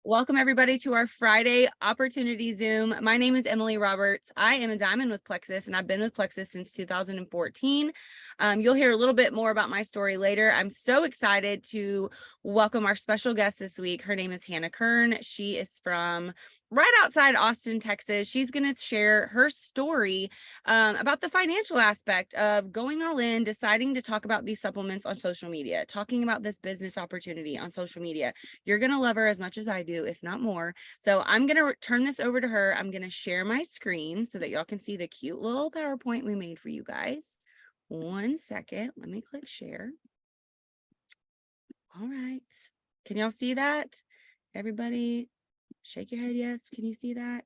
Welcome everybody to our Friday Opportunity Zoom. My name is Emily Roberts. I am a diamond with Plexus, and I've been with Plexus since 2014. You'll hear a little bit more about my story later. I'm so excited to welcome our special guest this week. Her name is Hannah Kern. She is from right outside Austin, Texas. She's going to share her story about the financial aspect of going all in, deciding to talk about these supplements on social media, talking about this business opportunity on social media. You're going to love her as much as I do, if not more. So I'm going to turn this over to her. I'm going to share my screen so that y'all can see the cute little PowerPoint we made for you guys. One second. Let me click share. All right. Can y'all see that? Everybody shake your head. Yes. Can you see that?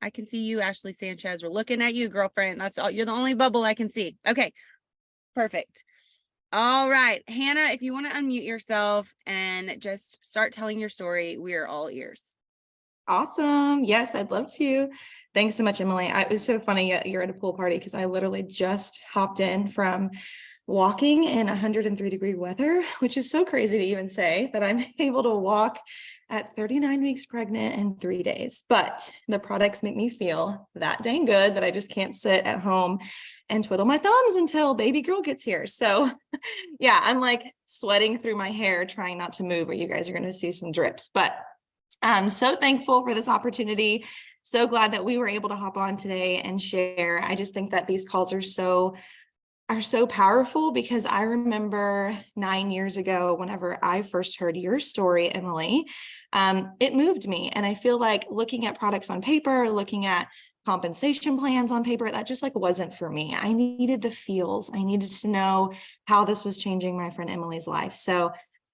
I can see you, Ashley Sanchez. We're looking at you, girlfriend. That's all. You're the only bubble I can see. Okay. Perfect. All right. Hannah, if you want to unmute yourself and just start telling your story, we are all ears. Awesome. Yes, I'd love to. Thanks so much, Emily. It was so funny you're at a pool party because I literally just hopped in from walking in 103-degree weather, which is so crazy to even say that I'm able to walk at 39 weeks pregnant in 3 days. But the products make me feel that dang good that I just can't sit at home and twiddle my thumbs until baby girl gets here. So yeah, I'm like sweating through my hair, trying not to move, or you guys are going to see some drips. But I'm so thankful for this opportunity. So glad that we were able to hop on today and share. I just think that these calls are so powerful because I remember 9 years ago, whenever I first heard your story, Emily, it moved me. And I feel like looking at products on paper, looking at compensation plans on paper, that just like wasn't for me. I needed the feels. I needed to know how this was changing my friend Emily's life. So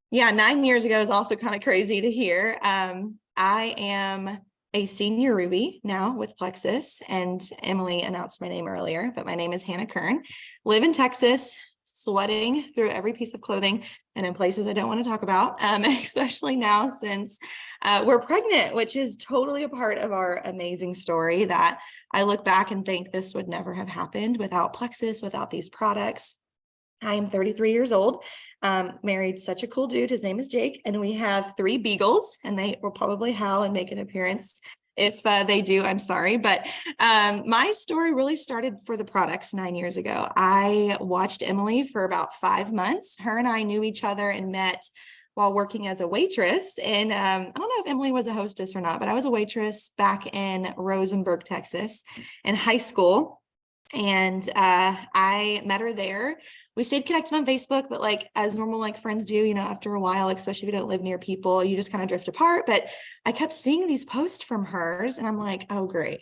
yeah, 9 years ago is also kind of crazy to hear. I am a senior Ruby now with Plexus, and Emily announced my name earlier, but my name is Hannah Kern. Live in Texas, sweating through every piece of clothing and in places I don't want to talk about, especially now since we're pregnant, which is totally a part of our amazing story that I look back and think this would never have happened without Plexus, without these products. I am 33 years old, married such a cool dude. His name is Jake, and we have 3 beagles, and they will probably howl and make an appearance. If they do, I'm sorry. But my story really started for the products 9 years ago. I watched Emily for about 5 months. Her and I knew each other and met while working as a waitress. And I don't know if Emily was a hostess or not, but I was a waitress back in Rosenberg, Texas in high school. And I met her there. We stayed connected on Facebook, but like as normal, like friends do, you know, after a while, especially if you don't live near people, you just kind of drift apart. But I kept seeing these posts from hers and I'm like, oh, great.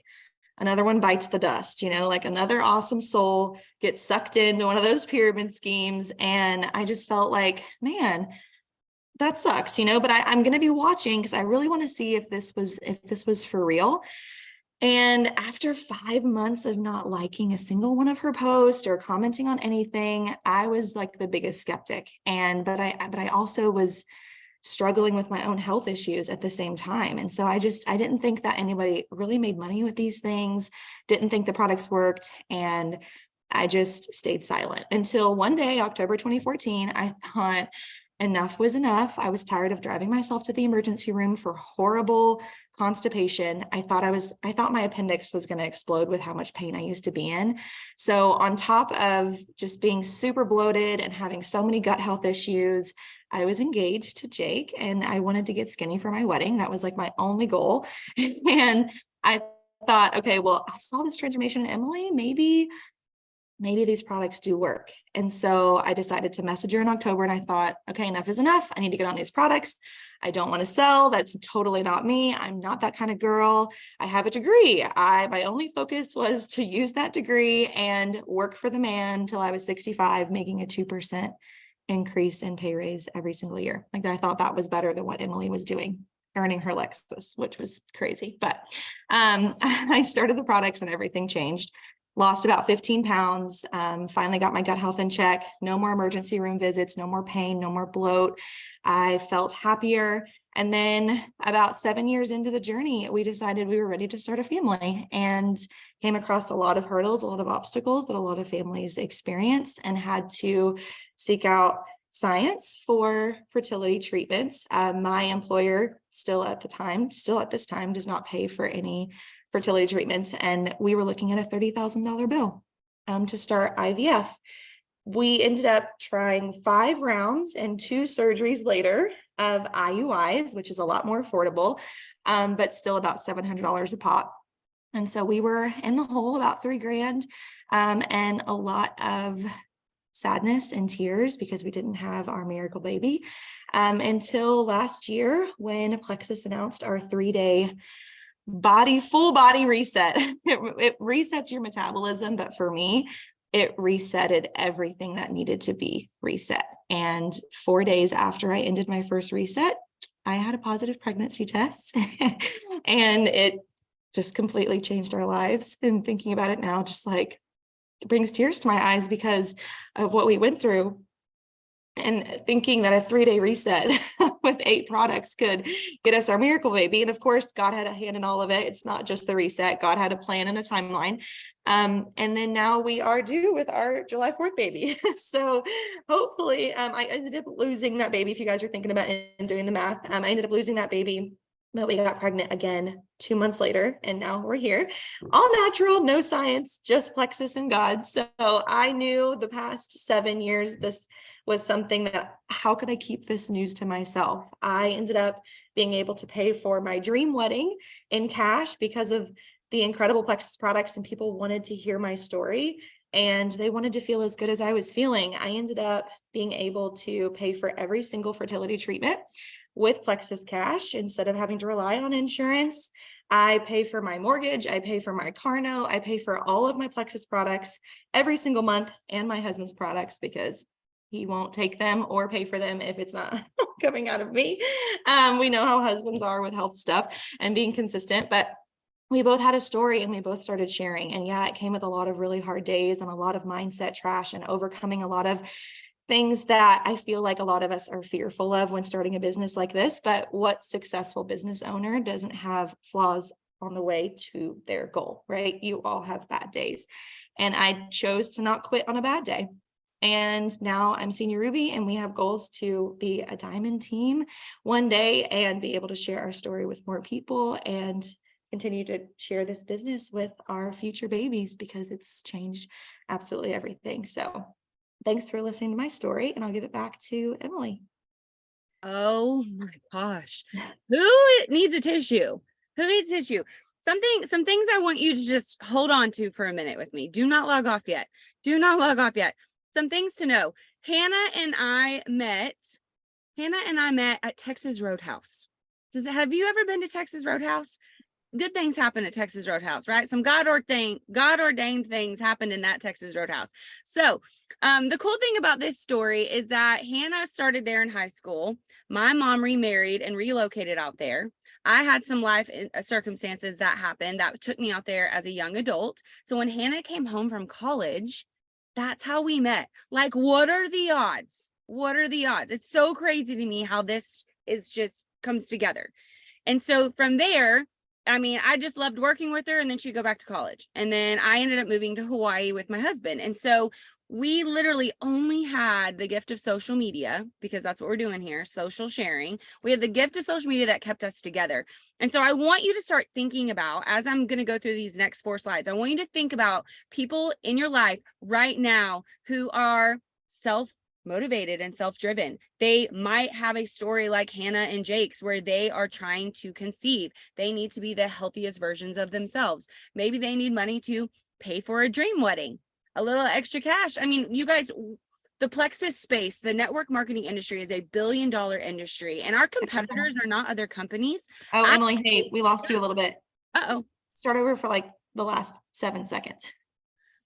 Another one bites the dust, you know, like another awesome soul gets sucked into one of those pyramid schemes. And I just felt like, man, that sucks, you know, but I'm going to be watching because I really want to see if this was for real. And after 5 months of not liking a single one of her posts or commenting on anything, I was like the biggest skeptic. But I also was struggling with my own health issues at the same time. And so I didn't think that anybody really made money with these things, didn't think the products worked. And I just stayed silent until one day, October 2014, I thought enough was enough. I was tired of driving myself to the emergency room for horrible constipation. I thought my appendix was going to explode with how much pain I used to be in. So on top of just being super bloated and having so many gut health issues, I was engaged to Jake and I wanted to get skinny for my wedding. That was like my only goal. And I thought, okay, well, I saw this transformation in Emily. Maybe these products do work. And so I decided to message her in October and I thought, okay, enough is enough. I need to get on these products. I don't want to sell. That's totally not me. I'm not that kind of girl. I have a degree. My only focus was to use that degree and work for the man till I was 65, making a 2% increase in pay raise every single year. Like I thought that was better than what Emily was doing, earning her Lexus, which was crazy. But I started the products and everything changed. Lost about 15 pounds, finally got my gut health in check, no more emergency room visits, no more pain, no more bloat. I felt happier. And then about 7 years into the journey, we decided we were ready to start a family and came across a lot of hurdles, a lot of obstacles that a lot of families experience and had to seek out science for fertility treatments. My employer still at this time, does not pay for any fertility treatments. And we were looking at a $30,000 bill to start IVF. We ended up trying 5 rounds and 2 surgeries later of IUIs, which is a lot more affordable, but still about $700 a pop. And so we were in the hole about $3,000, and a lot of sadness and tears because we didn't have our miracle baby until last year when Plexus announced our 3-day full body reset. It resets your metabolism, but for me, it resetted everything that needed to be reset. And 4 days after I ended my first reset, I had a positive pregnancy test and it just completely changed our lives. And thinking about it now, just like it brings tears to my eyes because of what we went through. And thinking that a 3-day reset with 8 products could get us our miracle baby. And of course, God had a hand in all of it. It's not just the reset. God had a plan and a timeline. And then now we are due with our July 4th baby. So hopefully I ended up losing that baby. If you guys are thinking about it and doing the math, I ended up losing that baby. But we got pregnant again 2 months later, and now we're here. All natural, no science, just Plexus and God. So I knew the past 7 years, this was something that, how could I keep this news to myself? I ended up being able to pay for my dream wedding in cash because of the incredible Plexus products, and people wanted to hear my story and they wanted to feel as good as I was feeling. I ended up being able to pay for every single fertility treatment with Plexus cash instead of having to rely on insurance. I pay for my mortgage, I pay for my car note, I pay for all of my Plexus products every single month, and my husband's products because he won't take them or pay for them if it's not coming out of me. We know how husbands are with health stuff and being consistent, but we both had a story and we both started sharing. And yeah, it came with a lot of really hard days and a lot of mindset trash and overcoming a lot of things that I feel like a lot of us are fearful of when starting a business like this. But what successful business owner doesn't have flaws on the way to their goal, right? You all have bad days. And I chose to not quit on a bad day. And now I'm Senior Ruby, and we have goals to be a diamond team one day and be able to share our story with more people and continue to share this business with our future babies because it's changed absolutely everything. So thanks for listening to my story, and I'll give it back to Emily. Oh my gosh. Who needs a tissue? Who needs tissue? Some things I want you to just hold on to for a minute with me. Do not log off yet. Do not log off yet. Some things to know. Hannah and I met at Texas Roadhouse. Have you ever been to Texas Roadhouse? Good things happen at Texas Roadhouse, right? Some God ordained things happened in that Texas Roadhouse. So the cool thing about this story is that Hannah started there in high school. My mom remarried and relocated out there. I had some life circumstances that happened that took me out there as a young adult. So when Hannah came home from college, that's how we met. Like, what are the odds? What are the odds? It's so crazy to me how this is just comes together. And so from there, I mean, I just loved working with her, and then she'd go back to college. And then I ended up moving to Hawaii with my husband. And so we literally only had the gift of social media, because that's what we're doing here, social sharing. We had the gift of social media that kept us together. And so I want you to start thinking about, as I'm going to go through these next 4 slides, I want you to think about people in your life right now who are self-motivated and self-driven. They might have a story like Hannah and Jake's where they are trying to conceive. They need to be the healthiest versions of themselves. Maybe they need money to pay for a dream wedding, a little extra cash. I mean, you guys, the Plexus space, the network marketing industry is a billion-dollar industry, and our competitors are not other companies. Oh, Emily, hey, we lost you a little bit. Uh-oh. Start over for like the last 7 seconds.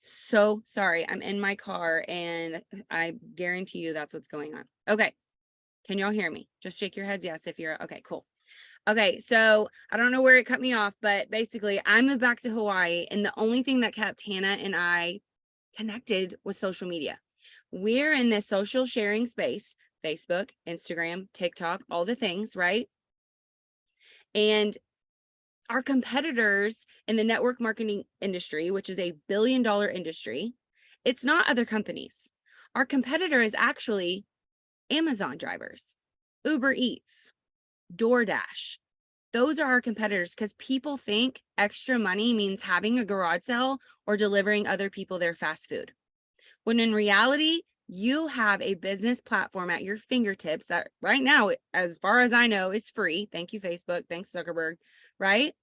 So sorry, I'm in my car and I guarantee you that's what's going on. Okay. Can y'all hear me? Just shake your heads yes if you're okay, cool. Okay, so I don't know where it cut me off, but basically I moved back to Hawaii, and the only thing that kept Hannah and I connected was social media. We're in this social sharing space, Facebook, Instagram, TikTok, all the things, right? And our competitors in the network marketing industry, which is a billion-dollar industry, it's not other companies. Our competitor is actually Amazon drivers, Uber Eats, DoorDash. Those are our competitors because people think extra money means having a garage sale or delivering other people their fast food. When in reality, you have a business platform at your fingertips that right now, as far as I know, is free. Thank you, Facebook. Thanks, Zuckerberg. Right.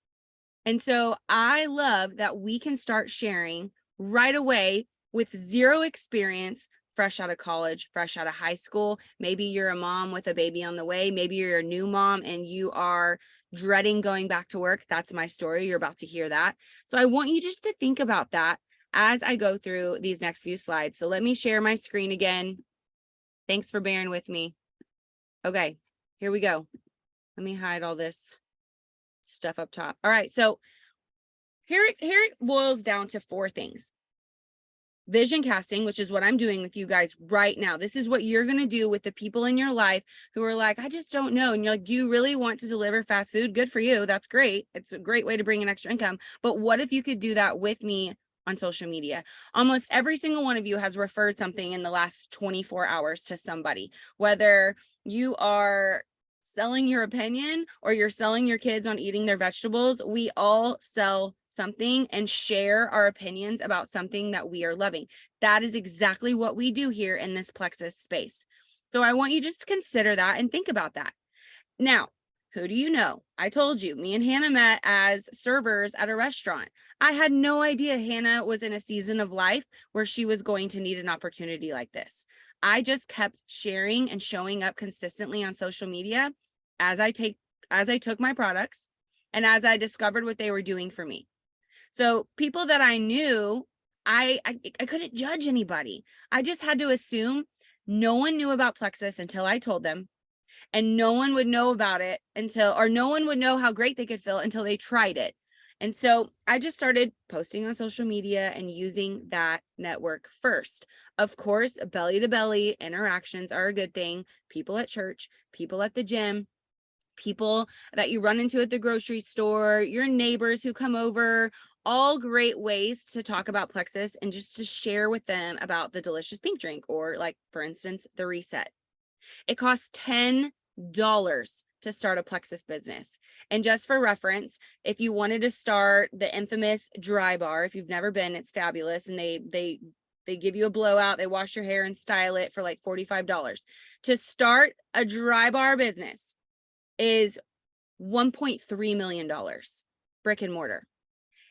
And so I love that we can start sharing right away with zero experience, fresh out of college, fresh out of high school. Maybe you're a mom with a baby on the way. Maybe you're a new mom and you are dreading going back to work. That's my story. You're about to hear that. So I want you just to think about that as I go through these next few slides. So let me share my screen again. Thanks for bearing with me. Okay, here we go. Let me hide all this stuff up top. All right, so here it boils down to 4 things. Vision casting, which is what I'm doing with you guys right now. This is what you're going to do with the people in your life who are like, I just don't know. And you're like, do you really want to deliver fast food? Good for you. That's great. It's a great way to bring in extra income. But what if you could do that with me on social media? Almost every single one of you has referred something in the last 24 hours to somebody, whether you are selling your opinion or you're selling your kids on eating their vegetables. We all sell something and share our opinions about something that we are loving. That is exactly what we do here in this Plexus space. So I want you just to consider that and think about that. Now, who do you know? I told you, me and Hannah met as servers at a restaurant. I had no idea Hannah was in a season of life where she was going to need an opportunity like this. I just kept sharing and showing up consistently on social media as I took my products and as I discovered what they were doing for me. So people that I knew, I couldn't judge anybody. I just had to assume no one knew about Plexus until I told them, and no one would know about it or no one would know how great they could feel until they tried it. And so I just started posting on social media and using that network first. Of course, belly to belly interactions are a good thing. People at church, people at the gym, people that you run into at the grocery store, your neighbors who come over, all great ways to talk about Plexus and just to share with them about the delicious pink drink, or like, for instance, the reset. It costs $10 to start a Plexus business. And just for reference, if you wanted to start the infamous dry bar, if you've never been, it's fabulous. And they give you a blowout, they wash your hair and style it for like $45. To start a dry bar business is $1.3 million, brick and mortar.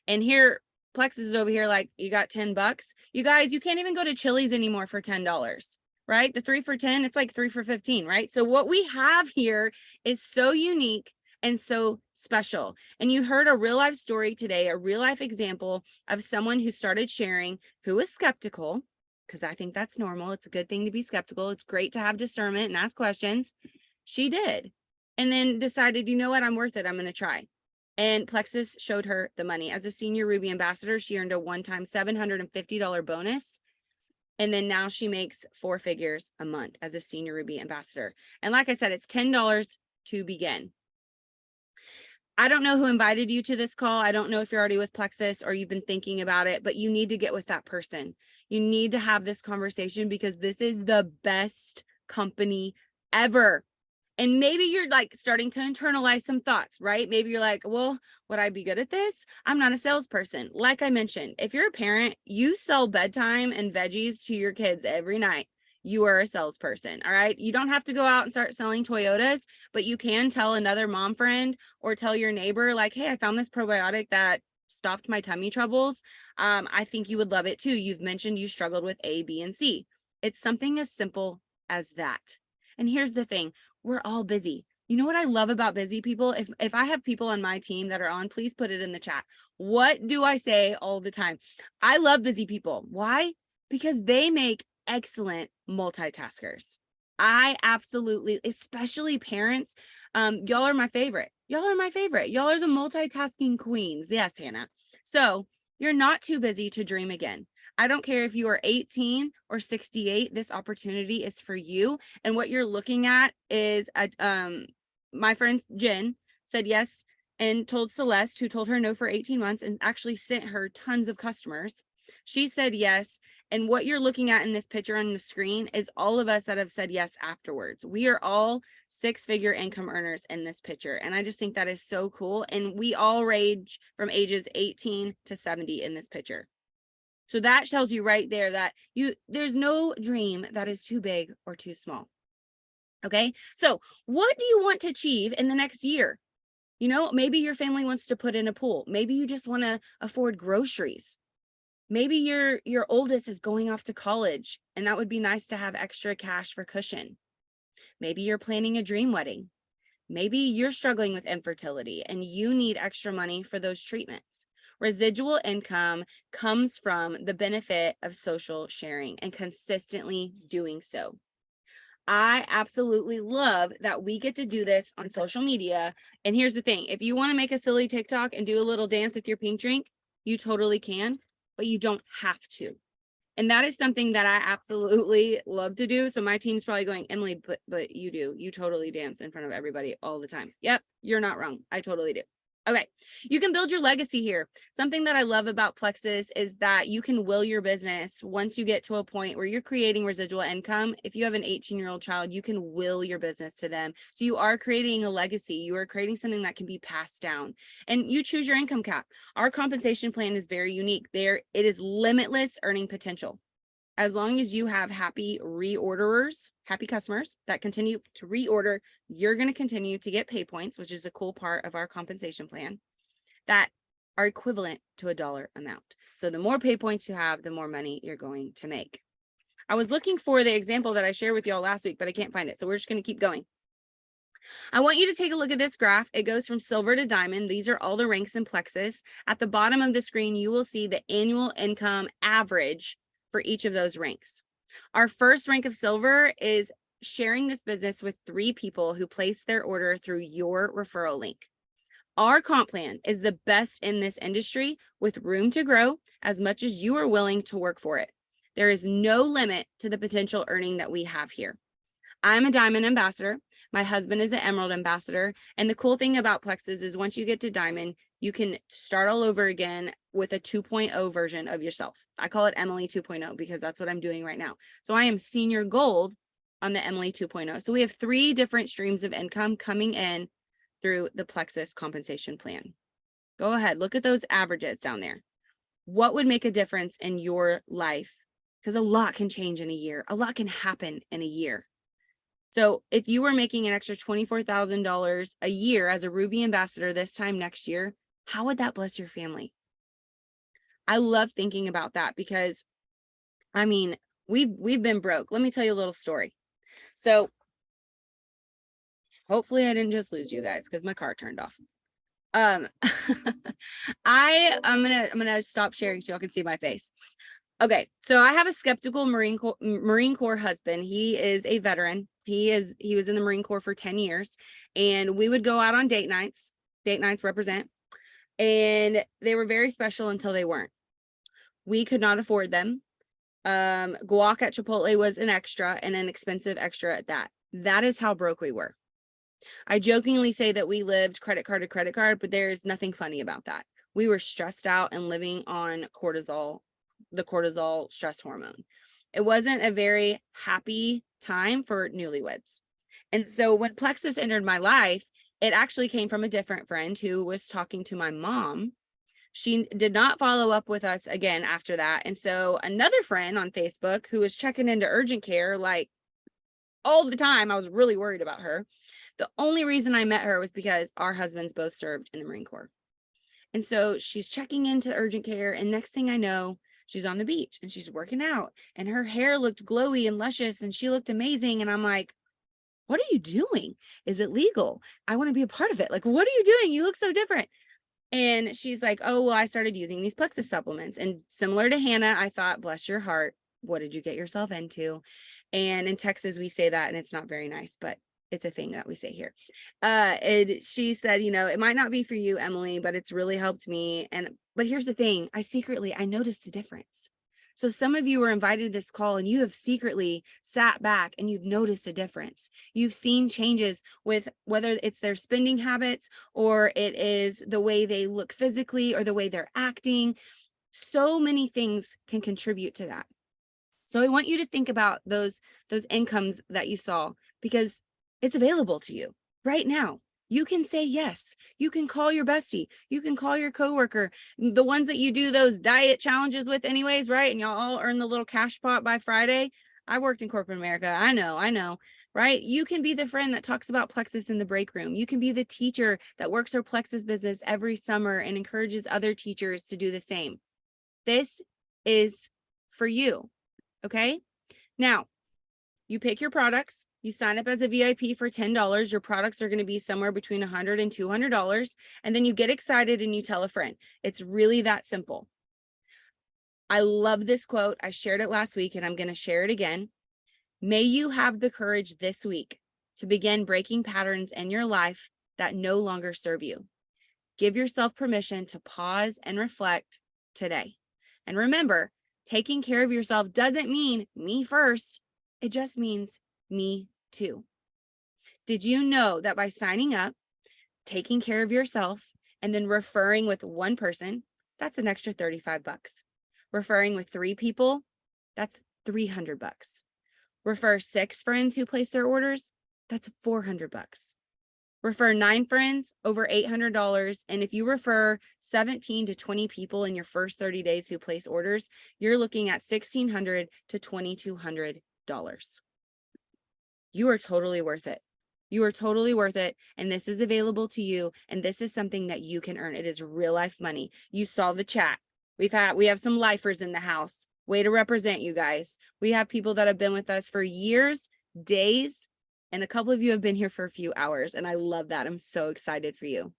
And here, Plexus is over here like, you got $10. You guys, you can't even go to Chili's anymore for $10, right? The 3 for 10, it's like 3 for 15, right? So what we have here is so unique and so special. And you heard a real life story today, a real life example of someone who started sharing, who was skeptical, because I think that's normal. It's a good thing to be skeptical. It's great to have discernment and ask questions. She did. And then decided, you know what, I'm worth it. I'm going to try. And Plexus showed her the money. As a senior Ruby ambassador, she earned a one-time $750 bonus. And then now she makes 4 figures a month as a senior Ruby ambassador. And like I said, it's $10 to begin. I don't know who invited you to this call. I don't know if you're already with Plexus or you've been thinking about it, but you need to get with that person. You need to have this conversation because this is the best company ever. And maybe you're like starting to internalize some thoughts, right? Maybe you're like, well, would I be good at this? I'm not a salesperson. Like I mentioned, if you're a parent, you sell bedtime and veggies to your kids every night. You are a salesperson, all right? You don't have to go out and start selling Toyotas, but you can tell another mom friend or tell your neighbor like, hey, I found this probiotic that stopped my tummy troubles. I think you would love it too. You've mentioned you struggled with A, B, and C. It's something as simple as that. And here's the thing. We're all busy. You know what I love about busy people? If I have people on my team that are on, please put it in the chat. What do I say all the time? I love busy people. Why? Because they make excellent multitaskers. I absolutely, especially parents, y'all are my favorite. Y'all are my favorite. Y'all are the multitasking queens. Yes, Hannah. So you're not too busy to dream again. I don't care if you are 18 or 68, this opportunity is for you. And what you're looking at is, my friend Jen said yes and told Celeste, who told her no for 18 months and actually sent her tons of customers. She said yes And what you're looking at in this picture on the screen is all of us that have said yes afterwards. We are all six-figure income earners in this picture. And I just think that is so cool. And we all range from ages 18 to 70 in this picture. So that tells you right there that there's no dream that is too big or too small. Okay. So what do you want to achieve in the next year? You know, maybe your family wants to put in a pool. Maybe you just want to afford groceries. Maybe your oldest is going off to college and that would be nice to have extra cash for cushion. Maybe you're planning a dream wedding. Maybe you're struggling with infertility and you need extra money for those treatments. Residual income comes from the benefit of social sharing and consistently doing so. I absolutely love that we get to do this on social media. And here's the thing, if you want to make a silly TikTok and do a little dance with your pink drink, you totally can, but you don't have to. And that is something that I absolutely love to do. So my team's probably going, Emily, but you do. You totally dance in front of everybody all the time. Yep, you're not wrong. I totally do. Okay, you can build your legacy here. Something that I love about Plexus is that you can will your business once you get to a point where you're creating residual income. If you have an 18-year-old child, you can will your business to them. So you are creating a legacy. You are creating something that can be passed down. And you choose your income cap. Our compensation plan is very unique. It is limitless earning potential. As long as you have happy reorderers, happy customers that continue to reorder, you're going to continue to get pay points, which is a cool part of our compensation plan, that are equivalent to a dollar amount. So the more pay points you have, the more money you're going to make. I was looking for the example that I shared with y'all last week, but I can't find it. So we're just going to keep going. I want you to take a look at this graph. It goes from silver to diamond. These are all the ranks in Plexus. At the bottom of the screen, you will see the annual income average for each of those ranks. Our first rank of silver is sharing this business with 3 people who place their order through your referral link. Our comp plan is the best in this industry with room to grow as much as you are willing to work for it. There is no limit to the potential earning that we have here. I'm a diamond ambassador. My husband is an emerald ambassador. And the cool thing about Plexus is once you get to diamond, you can start all over again with a 2.0 version of yourself. I call it Emily 2.0 because that's what I'm doing right now. So I am senior gold on the Emily 2.0. So we have 3 different streams of income coming in through the Plexus compensation plan. Go ahead, look at those averages down there. What would make a difference in your life? Because a lot can change in a year. A lot can happen in a year. So if you were making an extra $24,000 a year as a Ruby ambassador this time next year, how would that bless your family? I love thinking about that because, I mean, we've been broke. Let me tell you a little story. So hopefully I didn't just lose you guys because my car turned off. I'm gonna stop sharing so y'all can see my face. Okay, so I have a skeptical Marine Corps husband. He is a veteran. He was in the Marine Corps for 10 years, and we would go out on date nights. Date nights represent, and they were very special until they weren't. We could not afford them. Guac at Chipotle was an extra and an expensive extra at that. That is how broke we were. I jokingly say that we lived credit card to credit card, but there's nothing funny about that. We were stressed out and living on cortisol, the cortisol stress hormone. It wasn't a very happy time for newlyweds. And so when Plexus entered my life, it actually came from a different friend who was talking to my mom. She did not follow up with us again after that. And so another friend on Facebook who was checking into urgent care like all the time, I was really worried about her. The only reason I met her was because our husbands both served in the Marine Corps. And so she's checking into urgent care. And next thing I know, she's on the beach and she's working out and her hair looked glowy and luscious and she looked amazing. And I'm like, what are you doing? Is it legal? I want to be a part of it. Like, what are you doing? You look so different. And she's like, oh, well, I started using these Plexus supplements. And similar to Hannah, I thought, bless your heart, what did you get yourself into? And in Texas, we say that and it's not very nice, but it's a thing that we say here. And she said, you know, it might not be for you, Emily, but it's really helped me. But here's the thing, I noticed the difference. So some of you were invited to this call and you have secretly sat back and you've noticed a difference. You've seen changes with whether it's their spending habits or it is the way they look physically or the way they're acting. So many things can contribute to that. So I want you to think about those incomes that you saw, because it's available to you right now. You can say yes. You can call your bestie. You can call your coworker, the ones that you do those diet challenges with anyways, right? And y'all all earn the little cash pot by Friday. I worked in corporate America. I know, right? You can be the friend that talks about Plexus in the break room. You can be the teacher that works her Plexus business every summer and encourages other teachers to do the same. This is for you. Okay. Now, you pick your products, you sign up as a VIP for $10. Your products are going to be somewhere between $100 and $200. And then you get excited and you tell a friend. It's really that simple. I love this quote. I shared it last week and I'm going to share it again. May you have the courage this week to begin breaking patterns in your life that no longer serve you. Give yourself permission to pause and reflect today. And remember, taking care of yourself doesn't mean me first. It just means me too. Did you know that by signing up, taking care of yourself, and then referring with one person, that's an extra 35 bucks. Referring with 3 people, that's 300 bucks. Refer 6 friends who place their orders, that's 400 bucks. Refer 9 friends, over $800. And if you refer 17 to 20 people in your first 30 days who place orders, you're looking at $1,600 to $2,200. You are totally worth it. You are totally worth it. And this is available to you. And this is something that you can earn. It is real life money. You saw the chat. We have some lifers in the house. Way to represent, you guys. We have people that have been with us for years, days, and a couple of you have been here for a few hours. And I love that. I'm so excited for you.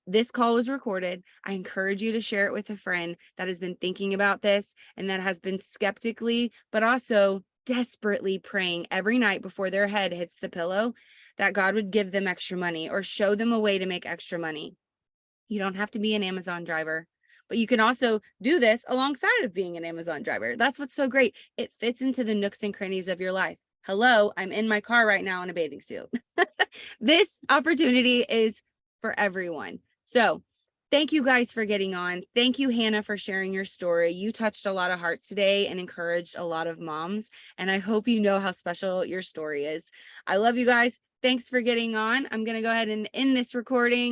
This call was recorded. I encourage you to share it with a friend that has been thinking about this and that has been skeptically, but also desperately praying every night before their head hits the pillow that God would give them extra money or show them a way to make extra money. You don't have to be an Amazon driver, but you can also do this alongside of being an Amazon driver. That's what's so great. It fits into the nooks and crannies of your life. Hello, I'm in my car right now in a bathing suit. This opportunity is for everyone. So thank you guys for getting on. Thank you, Hannah, for sharing your story. You touched a lot of hearts today and encouraged a lot of moms. And I hope you know how special your story is. I love you guys. Thanks for getting on. I'm going to go ahead and end this recording.